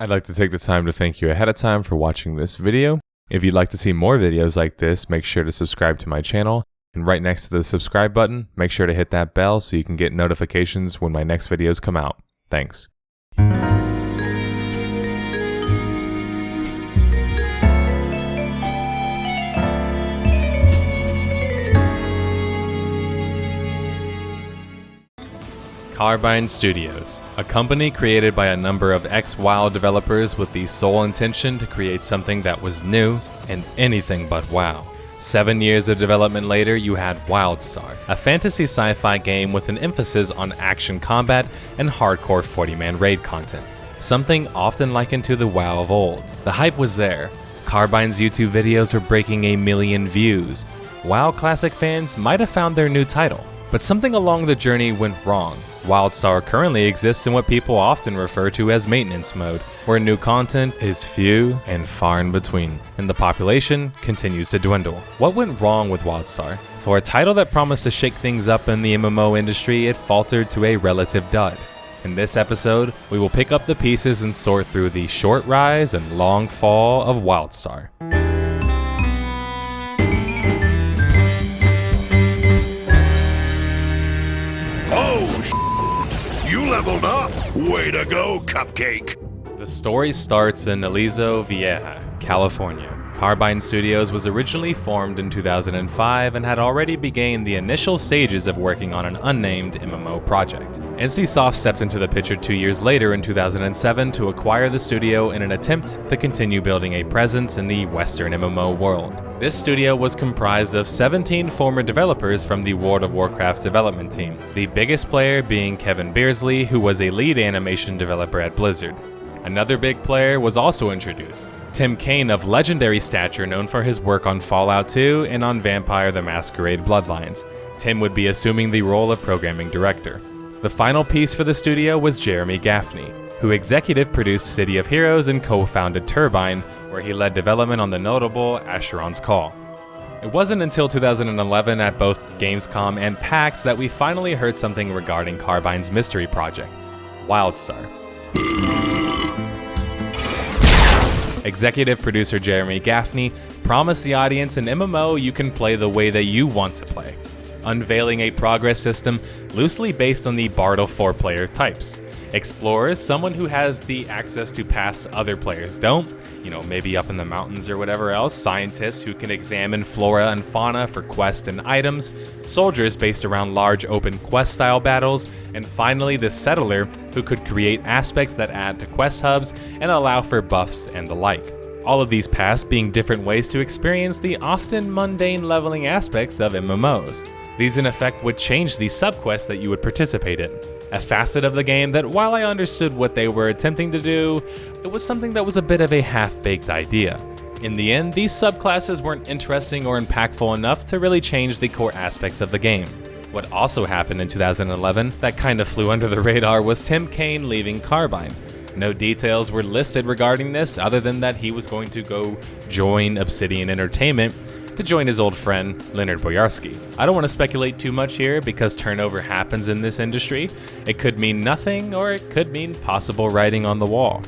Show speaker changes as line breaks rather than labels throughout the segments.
I'd like to take the time to thank you ahead of time for watching this video. If you'd like to see more videos like this, make sure to subscribe to my channel. And right next to the subscribe button, make sure to hit that bell so you can get notifications when my next videos come out. Thanks. Carbine Studios, a company created by a number of ex-WoW developers with the sole intention to create something that was new and anything but WoW. 7 years of development later, you had Wildstar, a fantasy sci-fi game with an emphasis on action combat and hardcore 40-man raid content, something often likened to the WoW of old. The hype was there. Carbine's YouTube videos were breaking 1 million views. WoW Classic fans might have found their new title, but something along the journey went wrong. Wildstar currently exists in what people often refer to as maintenance mode, where new content is few and far in between, and the population continues to dwindle. What went wrong with Wildstar? For a title that promised to shake things up in the MMO industry, it faltered to a relative dud. In this episode, we will pick up the pieces and sort through the short rise and long fall of Wildstar.
You leveled up! Way to go, Cupcake!
The story starts in Aliso Vieja, California. Carbine Studios was originally formed in 2005 and had already begun the initial stages of working on an unnamed MMO project. NCSoft stepped into the picture 2 years later in 2007 to acquire the studio in an attempt to continue building a presence in the Western MMO world. This studio was comprised of 17 former developers from the World of Warcraft development team, the biggest player being Kevin Beersley, who was a lead animation developer at Blizzard. Another big player was also introduced, Tim Kaine of legendary stature known for his work on Fallout 2 and on Vampire the Masquerade Bloodlines. Tim would be assuming the role of programming director. The final piece for the studio was Jeremy Gaffney, who executive produced City of Heroes and co-founded Turbine, where he led development on the notable Asheron's Call. It wasn't until 2011 at both Gamescom and PAX that we finally heard something regarding Carbine's mystery project, Wildstar. Executive producer Jeremy Gaffney promised the audience an MMO you can play the way that you want to play, unveiling a progress system loosely based on the Bartle 4-player types. Explorers, someone who has the access to paths other players don't, maybe up in the mountains or whatever else. Scientists who can examine flora and fauna for quests and items. Soldiers based around large open quest-style battles. And finally, the settler who could create aspects that add to quest hubs and allow for buffs and the like. All of these paths being different ways to experience the often mundane leveling aspects of MMOs. These in effect would change the subquests that you would participate in. A facet of the game that, while I understood what they were attempting to do, it was something that was a bit of a half-baked idea. In the end, these subclasses weren't interesting or impactful enough to really change the core aspects of the game. What also happened in 2011 that kind of flew under the radar was Tim Kaine leaving Carbine. No details were listed regarding this other than that he was going to go join Obsidian Entertainment to join his old friend, Leonard Boyarsky. I don't want to speculate too much here because turnover happens in this industry. It could mean nothing or it could mean possible writing on the wall.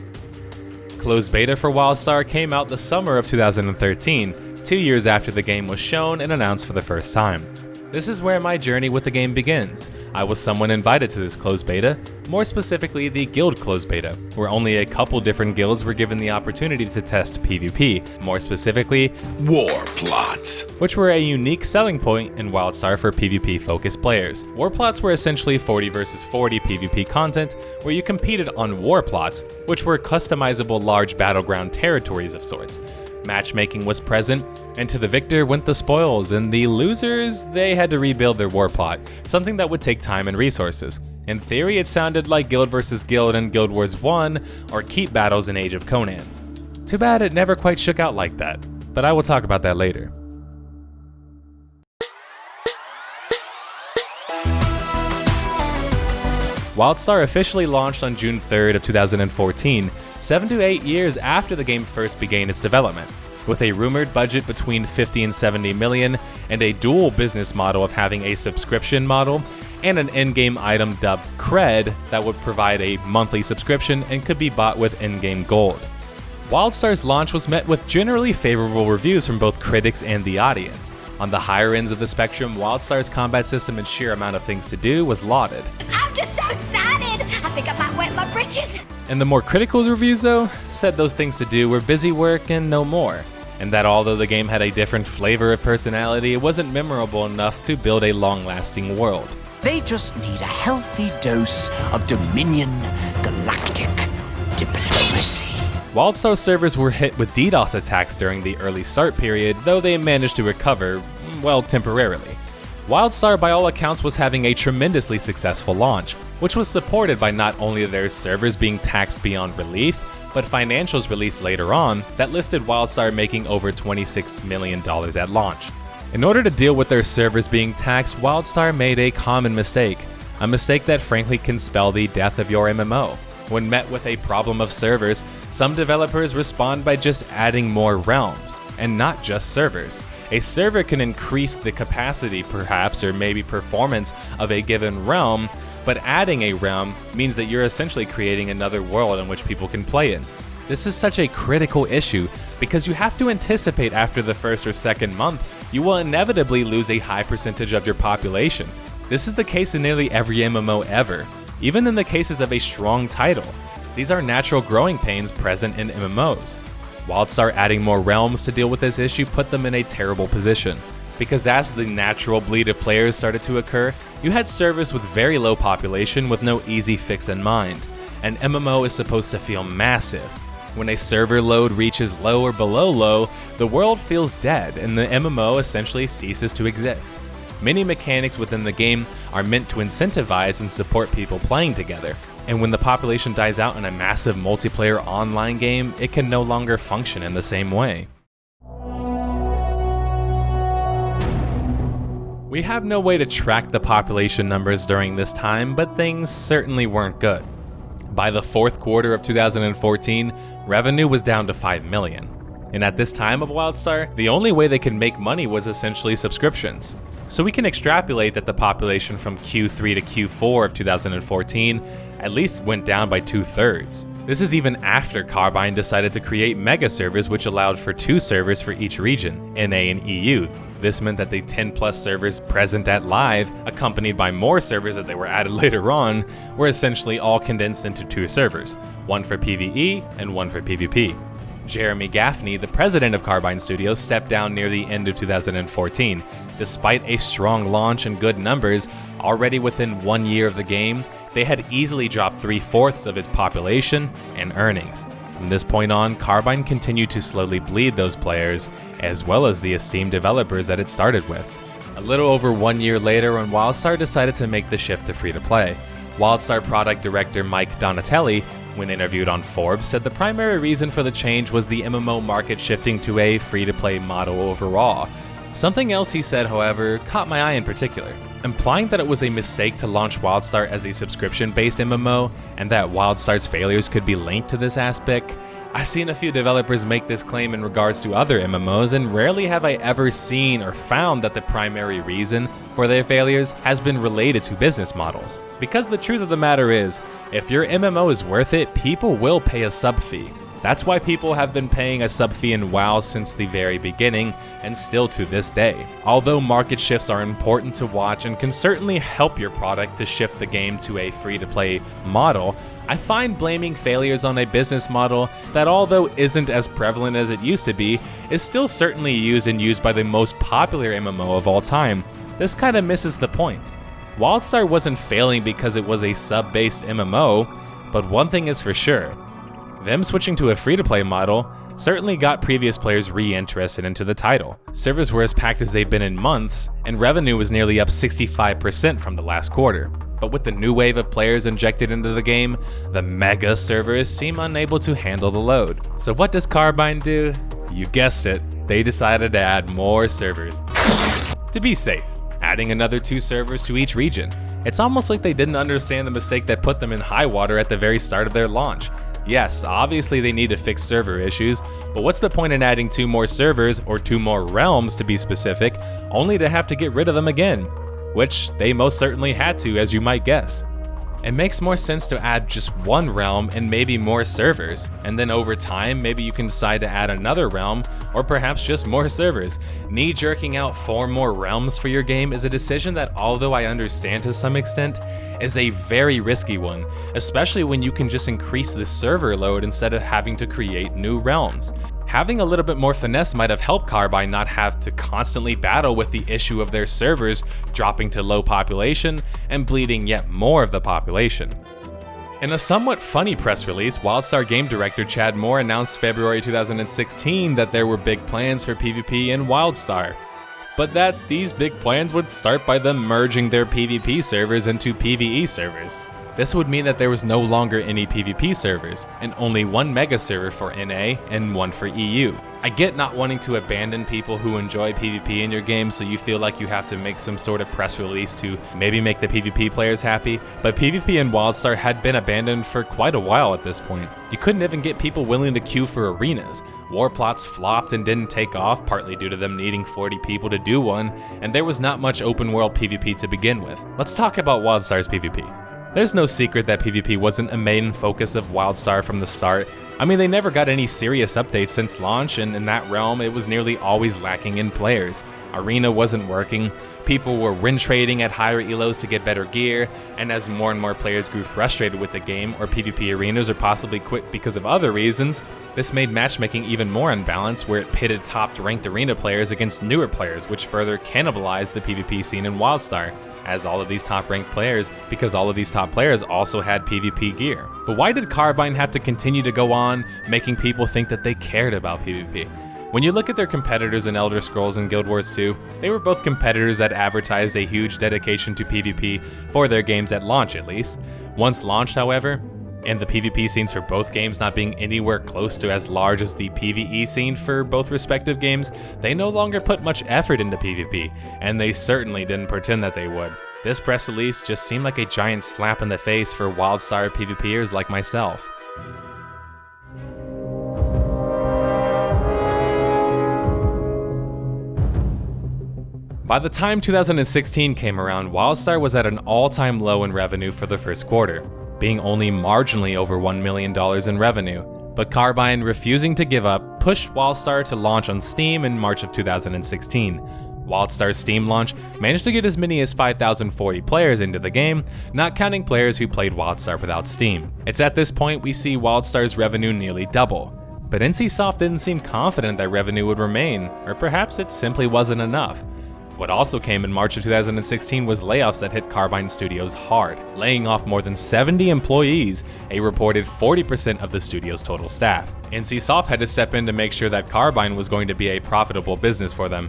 Closed beta for Wildstar came out the summer of 2013, 2 years after the game was shown and announced for the first time. This is where my journey with the game begins. I was someone invited to this closed beta, more specifically the Guild closed beta, where only a couple different guilds were given the opportunity to test PvP, more specifically,
War Plots,
which were a unique selling point in Wildstar for PvP-focused players. War Plots were essentially 40 versus 40 PvP content, where you competed on War Plots, which were customizable large battleground territories of sorts. Matchmaking was present, and to the victor went the spoils, and the losers, they had to rebuild their war plot, something that would take time and resources. In theory, it sounded like Guild vs. Guild in Guild Wars 1, or Keep battles in Age of Conan. Too bad it never quite shook out like that, but I will talk about that later. Wildstar officially launched on June 3rd of 2014, 7 to 8 years after the game first began its development. With a rumored budget between 50 and 70 million and a dual business model of having a subscription model and an in-game item dubbed Cred that would provide a monthly subscription and could be bought with in-game gold. Wildstar's launch was met with generally favorable reviews from both critics and the audience. On the higher ends of the spectrum, Wildstar's combat system and sheer amount of things to do was lauded.
I'm just so excited! I think I might wet my britches!
And the more critical reviews, though, said those things to do were busy work and no more, and that although the game had a different flavor of personality, it wasn't memorable enough to build a long-lasting world.
They just need a healthy dose of Dominion galactic diplomacy.
Wildstar servers were hit with DDoS attacks during the early start period, though they managed to recover, well, temporarily. Wildstar, by all accounts, was having a tremendously successful launch, which was supported by not only their servers being taxed beyond relief, but financials released later on that listed Wildstar making over $26 million at launch. In order to deal with their servers being taxed, Wildstar made a common mistake, a mistake that frankly can spell the death of your MMO. When met with a problem of servers, some developers respond by just adding more realms, and not just servers. A server can increase the capacity, perhaps, or maybe performance of a given realm, but adding a realm means that you're essentially creating another world in which people can play in. This is such a critical issue because you have to anticipate after the first or second month, you will inevitably lose a high percentage of your population. This is the case in nearly every MMO ever, even in the cases of a strong title. These are natural growing pains present in MMOs. Wildstar adding more realms to deal with this issue put them in a terrible position, because as the natural bleed of players started to occur, you had servers with very low population with no easy fix in mind. An MMO is supposed to feel massive. When a server load reaches low or below low, the world feels dead and the MMO essentially ceases to exist. Many mechanics within the game are meant to incentivize and support people playing together, and when the population dies out in a massive multiplayer online game, it can no longer function in the same way. We have no way to track the population numbers during this time, but things certainly weren't good. By the fourth quarter of 2014, revenue was down to $5 million. And at this time of Wildstar, the only way they could make money was essentially subscriptions. So we can extrapolate that the population from Q3 to Q4 of 2014 at least went down by 2/3. This is even after Carbine decided to create mega servers which allowed for 2 servers for each region, NA and EU. This meant that the 10+ servers present at live, accompanied by more servers that they were added later on, were essentially all condensed into 2 servers, one for PvE and one for PvP. Jeremy Gaffney, the president of Carbine Studios, stepped down near the end of 2014. Despite a strong launch and good numbers, already within 1 year of the game, they had easily dropped 3/4 of its population and earnings. From this point on, Carbine continued to slowly bleed those players, as well as the esteemed developers that it started with. A little over 1 year later, when Wildstar decided to make the shift to free-to-play, Wildstar product director Mike Donatelli, when interviewed on Forbes, said the primary reason for the change was the MMO market shifting to a free-to-play model overall. Something else he said, however, caught my eye in particular, implying that it was a mistake to launch Wildstar as a subscription-based MMO, and that Wildstar's failures could be linked to this aspect. I've seen a few developers make this claim in regards to other MMOs, and rarely have I ever seen or found that the primary reason for their failures has been related to business models. Because the truth of the matter is, if your MMO is worth it, people will pay a sub fee. That's why people have been paying a sub fee in WoW since the very beginning, and still to this day. Although market shifts are important to watch and can certainly help your product to shift the game to a free-to-play model, I find blaming failures on a business model that, although isn't as prevalent as it used to be, is still certainly used by the most popular MMO of all time. This kinda misses the point. Wildstar wasn't failing because it was a sub-based MMO, but one thing is for sure. Them switching to a free-to-play model certainly got previous players re-interested into the title. Servers were as packed as they've been in months, and revenue was nearly up 65% from the last quarter. But with the new wave of players injected into the game, the mega servers seem unable to handle the load. So what does Carbine do? You guessed it, they decided to add more servers. To be safe, adding another 2 servers to each region. It's almost like they didn't understand the mistake that put them in high water at the very start of their launch. Yes, obviously they need to fix server issues, but what's the point in adding 2 more servers, or 2 more realms to be specific, only to have to get rid of them again? which they most certainly had to, as you might guess. It makes more sense to add just one realm and maybe more servers, and then over time maybe you can decide to add another realm or perhaps just more servers. Knee-jerking out 4 more realms for your game is a decision that, although I understand to some extent, is a very risky one, especially when you can just increase the server load instead of having to create new realms. Having a little bit more finesse might have helped Carbine not have to constantly battle with the issue of their servers dropping to low population and bleeding yet more of the population. In a somewhat funny press release, Wildstar game director Chad Moore announced February 2016 that there were big plans for PvP in Wildstar, but that these big plans would start by them merging their PvP servers into PvE servers. This would mean that there was no longer any PvP servers, and only one mega server for NA and one for EU. I get not wanting to abandon people who enjoy PvP in your game, so you feel like you have to make some sort of press release to maybe make the PvP players happy, but PvP in Wildstar had been abandoned for quite a while at this point. You couldn't even get people willing to queue for arenas. War plots flopped and didn't take off, partly due to them needing 40 people to do one, and there was not much open world PvP to begin with. Let's talk about Wildstar's PvP. There's no secret that PvP wasn't a main focus of Wildstar from the start. I mean, they never got any serious updates since launch, and in that realm, it was nearly always lacking in players. Arena wasn't working, people were win trading at higher elos to get better gear, and as more and more players grew frustrated with the game or PvP arenas or possibly quit because of other reasons, this made matchmaking even more unbalanced, where it pitted top-ranked arena players against newer players, which further cannibalized the PvP scene in Wildstar, as all of these top-ranked players, because all of these top players also had PvP gear. But why did Carbine have to continue to go on, making people think that they cared about PvP? When you look at their competitors in Elder Scrolls and Guild Wars 2, they were both competitors that advertised a huge dedication to PvP for their games at launch at least. Once launched, however, and the PvP scenes for both games not being anywhere close to as large as the PvE scene for both respective games, they no longer put much effort into PvP, and they certainly didn't pretend that they would. This press release just seemed like a giant slap in the face for Wildstar PvPers like myself. By the time 2016 came around, Wildstar was at an all-time low in revenue for the first quarter, being only marginally over $1 million in revenue, but Carbine, refusing to give up, pushed Wildstar to launch on Steam in March of 2016. Wildstar's Steam launch managed to get as many as 5,040 players into the game, not counting players who played Wildstar without Steam. It's at this point we see Wildstar's revenue nearly double, but NCSoft didn't seem confident that revenue would remain, or perhaps it simply wasn't enough. What also came in March of 2016 was layoffs that hit Carbine Studios hard, laying off more than 70 employees, a reported 40% of the studio's total staff. NCSoft had to step in to make sure that Carbine was going to be a profitable business for them.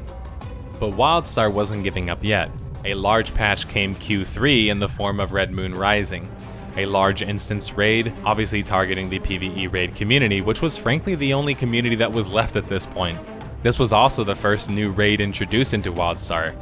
But Wildstar wasn't giving up yet. A large patch came Q3 in the form of Red Moon Rising, a large instance raid, obviously targeting the PvE raid community, which was frankly the only community that was left at this point. This was also the first new raid introduced into Wildstar,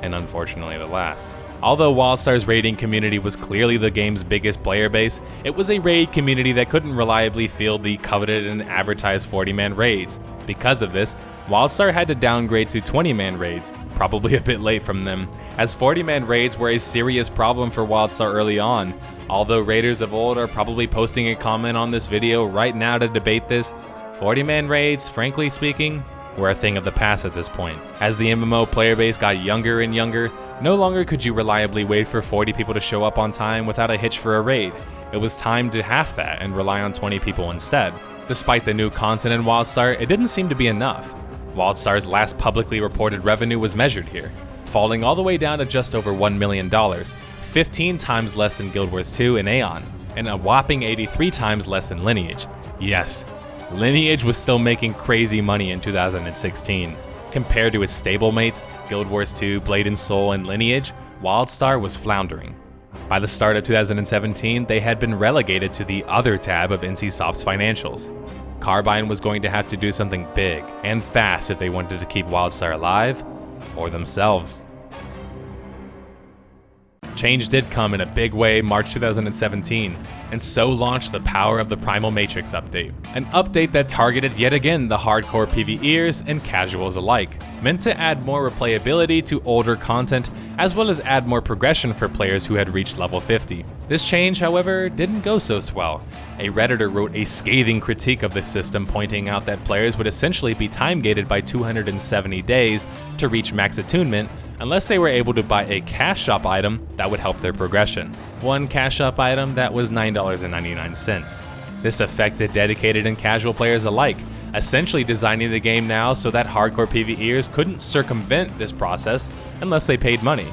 and unfortunately the last. Although Wildstar's raiding community was clearly the game's biggest player base, it was a raid community that couldn't reliably field the coveted and advertised 40-man raids. Because of this, Wildstar had to downgrade to 20-man raids, probably a bit late from them, as 40-man raids were a serious problem for Wildstar early on. Although raiders of old are probably posting a comment on this video right now to debate this, 40-man raids, frankly speaking, were a thing of the past at this point. As the MMO player base got younger and younger, no longer could you reliably wait for 40 people to show up on time without a hitch for a raid. It was time to half that and rely on 20 people instead. Despite the new content in Wildstar, it didn't seem to be enough. Wildstar's last publicly reported revenue was measured here, falling all the way down to just over $1 million, 15 times less than Guild Wars 2 and Aeon, and a whopping 83 times less than Lineage. Yes, Lineage was still making crazy money in 2016. Compared to its stablemates, Guild Wars 2, Blade and Soul, and Lineage, Wildstar was floundering. By the start of 2017, they had been relegated to the Other tab of NCSoft's financials. Carbine was going to have to do something big and fast if they wanted to keep Wildstar alive, or themselves. Change did come in a big way March 2017, and so launched the Power of the Primal Matrix update. An update that targeted yet again the hardcore PvEers and casuals alike, meant to add more replayability to older content, as well as add more progression for players who had reached level 50. This change, however, didn't go so swell. A Redditor wrote a scathing critique of this system, pointing out that players would essentially be time-gated by 270 days to reach max attunement, unless they were able to buy a cash shop item that would help their progression. One cash shop item that was $9.99. This affected dedicated and casual players alike, essentially designing the game now so that hardcore PvEers couldn't circumvent this process unless they paid money.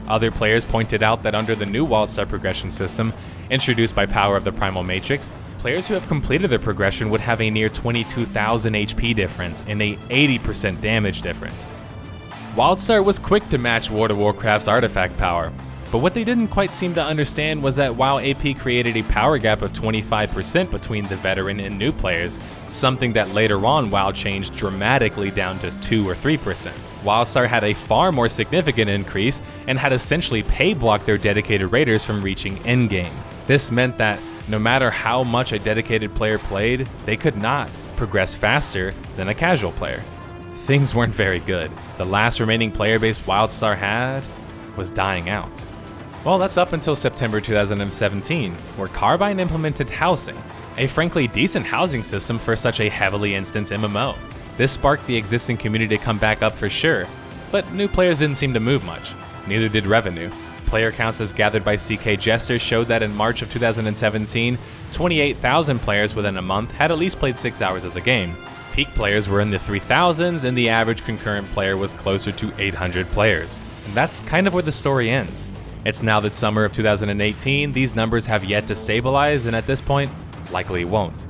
Other players pointed out that under the new Wildstar progression system, introduced by Power of the Primal Matrix, players who have completed their progression would have a near 22,000 HP difference and a 80% damage difference. Wildstar was quick to match World of Warcraft's artifact power, but what they didn't quite seem to understand was that WoW AP created a power gap of 25% between the veteran and new players, something that later on WoW changed dramatically down to 2 or 3%. Wildstar had a far more significant increase and had essentially pay-blocked their dedicated raiders from reaching endgame. This meant that no matter how much a dedicated player played, they could not progress faster than a casual player. Things weren't very good. The last remaining player base Wildstar had was dying out. Well, that's up until September 2017, where Carbine implemented housing, a frankly decent housing system for such a heavily instanced MMO. This sparked the existing community to come back up for sure, but new players didn't seem to move much. Neither did revenue. Player counts as gathered by CK Jester showed that in March of 2017, 28,000 players within a month had at least played 6 hours of the game. Peak players were in the 3,000s, and the average concurrent player was closer to 800 players. And that's kind of where the story ends. It's now that summer of 2018, these numbers have yet to stabilize, and at this point, likely won't.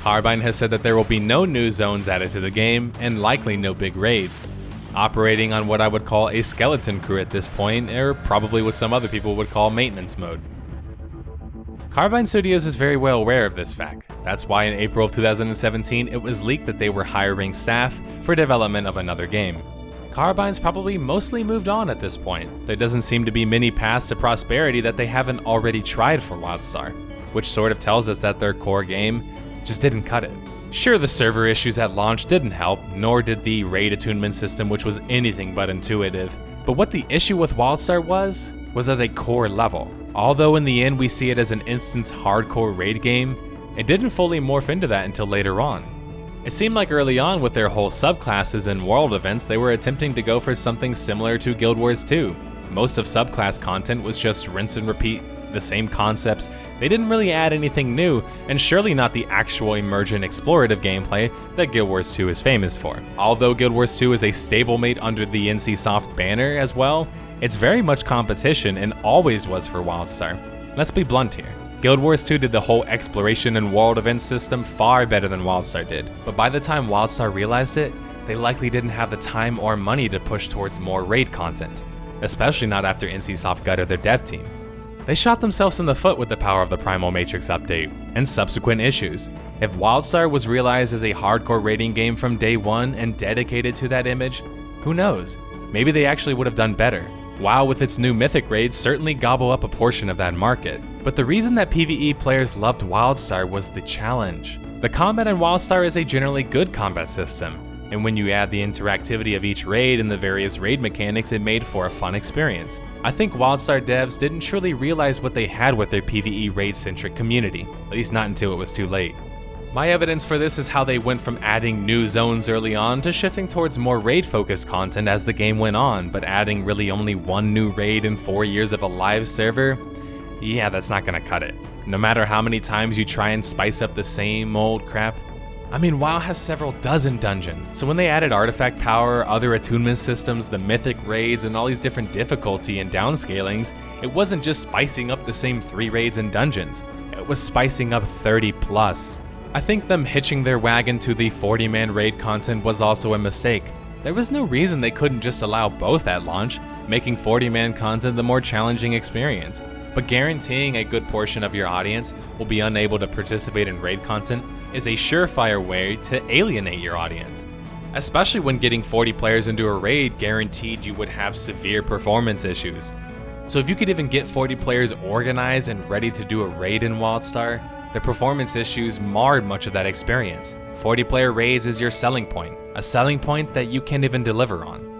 Carbine has said that there will be no new zones added to the game, and likely no big raids. Operating on what I would call a skeleton crew at this point, or probably what some other people would call maintenance mode. Carbine Studios is very well aware of this fact. That's why in April of 2017, it was leaked that they were hiring staff for development of another game. Carbine's probably mostly moved on at this point. There doesn't seem to be many paths to prosperity that they haven't already tried for Wildstar, which sort of tells us that their core game just didn't cut it. Sure, the server issues at launch didn't help, nor did the raid attunement system, which was anything but intuitive. But what the issue with Wildstar was at a core level. Although in the end we see it as an instance hardcore raid game, it didn't fully morph into that until later on. It seemed like early on with their whole subclasses and world events they were attempting to go for something similar to Guild Wars 2. Most of subclass content was just rinse and repeat the same concepts. They didn't really add anything new, and surely not the actual emergent explorative gameplay that Guild Wars 2 is famous for. Although Guild Wars 2 is a stablemate under the NCSoft banner as well, it's very much competition and always was for Wildstar. Let's be blunt here. Guild Wars 2 did the whole exploration and world event system far better than Wildstar did, but by the time Wildstar realized it, they likely didn't have the time or money to push towards more raid content, especially not after NCSoft gutted their dev team. They shot themselves in the foot with the Power of the Primal Matrix update and subsequent issues. If Wildstar was realized as a hardcore raiding game from day one and dedicated to that image, who knows? Maybe they actually would have done better. WoW with its new Mythic raids certainly gobble up a portion of that market. But the reason that PvE players loved Wildstar was the challenge. The combat in Wildstar is a generally good combat system, and when you add the interactivity of each raid and the various raid mechanics, it made for a fun experience. I think Wildstar devs didn't truly realize what they had with their PvE raid-centric community, at least not until it was too late. My evidence for this is how they went from adding new zones early on to shifting towards more raid-focused content as the game went on, but adding really only one new raid in 4 years of a live server? Yeah, that's not gonna cut it. No matter how many times you try and spice up the same old crap. I mean, WoW has several dozen dungeons, so when they added artifact power, other attunement systems, the mythic raids, and all these different difficulty and downscalings, it wasn't just spicing up the same 3 raids and dungeons, it was spicing up 30 plus. I think them hitching their wagon to the 40-man raid content was also a mistake. There was no reason they couldn't just allow both at launch, making 40-man content the more challenging experience. But guaranteeing a good portion of your audience will be unable to participate in raid content is a surefire way to alienate your audience. Especially when getting 40 players into a raid guaranteed you would have severe performance issues. So if you could even get 40 players organized and ready to do a raid in Wildstar, the performance issues marred much of that experience. 40-player raids is your selling point, a selling point that you can't even deliver on.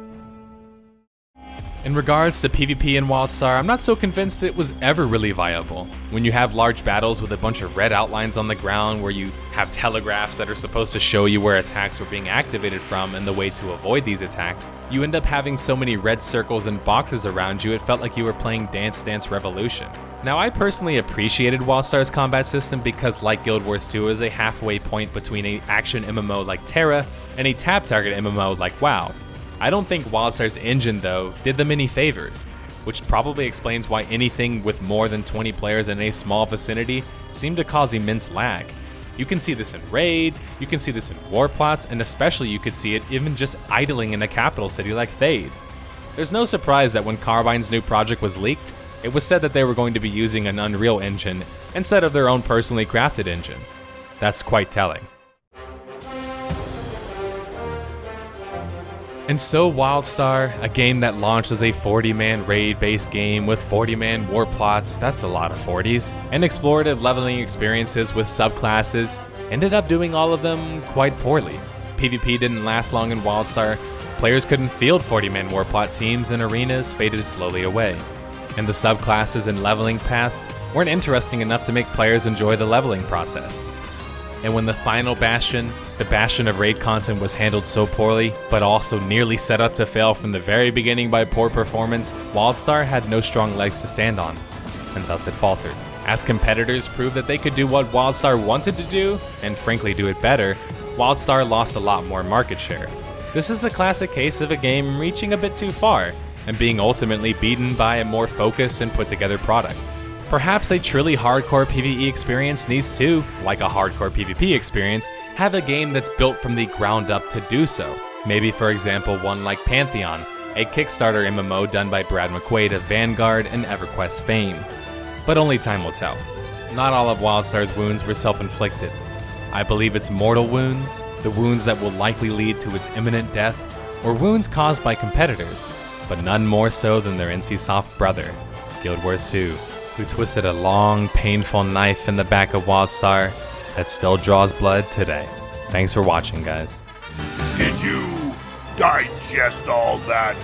In regards to PvP in Wildstar, I'm not so convinced it was ever really viable. When you have large battles with a bunch of red outlines on the ground where you have telegraphs that are supposed to show you where attacks were being activated from and the way to avoid these attacks, you end up having so many red circles and boxes around you it felt like you were playing Dance Dance Revolution. Now, I personally appreciated Wildstar's combat system because, like Guild Wars 2, is a halfway point between an action MMO like Terra and a tap target MMO like WoW. I don't think Wildstar's engine, though, did them any favors, which probably explains why anything with more than 20 players in a small vicinity seemed to cause immense lag. You can see this in raids, you can see this in war plots, and especially you could see it even just idling in a capital city like Thade. There's no surprise that when Carbine's new project was leaked, it was said that they were going to be using an Unreal engine instead of their own personally crafted engine. That's quite telling. And so Wildstar, a game that launched as a 40-man raid-based game with 40-man war plots, that's a lot of 40s, and explorative leveling experiences with subclasses, ended up doing all of them quite poorly. PvP didn't last long in Wildstar, players couldn't field 40-man war plot teams, and arenas faded slowly away. And the subclasses and leveling paths weren't interesting enough to make players enjoy the leveling process. And when the final bastion, the bastion of raid content, was handled so poorly, but also nearly set up to fail from the very beginning by poor performance, Wildstar had no strong legs to stand on, and thus it faltered. As competitors proved that they could do what Wildstar wanted to do, and frankly do it better, Wildstar lost a lot more market share. This is the classic case of a game reaching a bit too far, and being ultimately beaten by a more focused and put together product. Perhaps a truly hardcore PvE experience needs to, like a hardcore PvP experience, have a game that's built from the ground up to do so. Maybe, for example, one like Pantheon, a Kickstarter MMO done by Brad McQuaid of Vanguard and EverQuest fame. But only time will tell. Not all of Wildstar's wounds were self-inflicted. I believe its mortal wounds, the wounds that will likely lead to its imminent death, were wounds caused by competitors, but none more so than their NCSoft brother, Guild Wars 2. Who twisted a long, painful knife in the back of Wildstar that still draws blood today. Thanks for watching, guys.
Did you digest all that?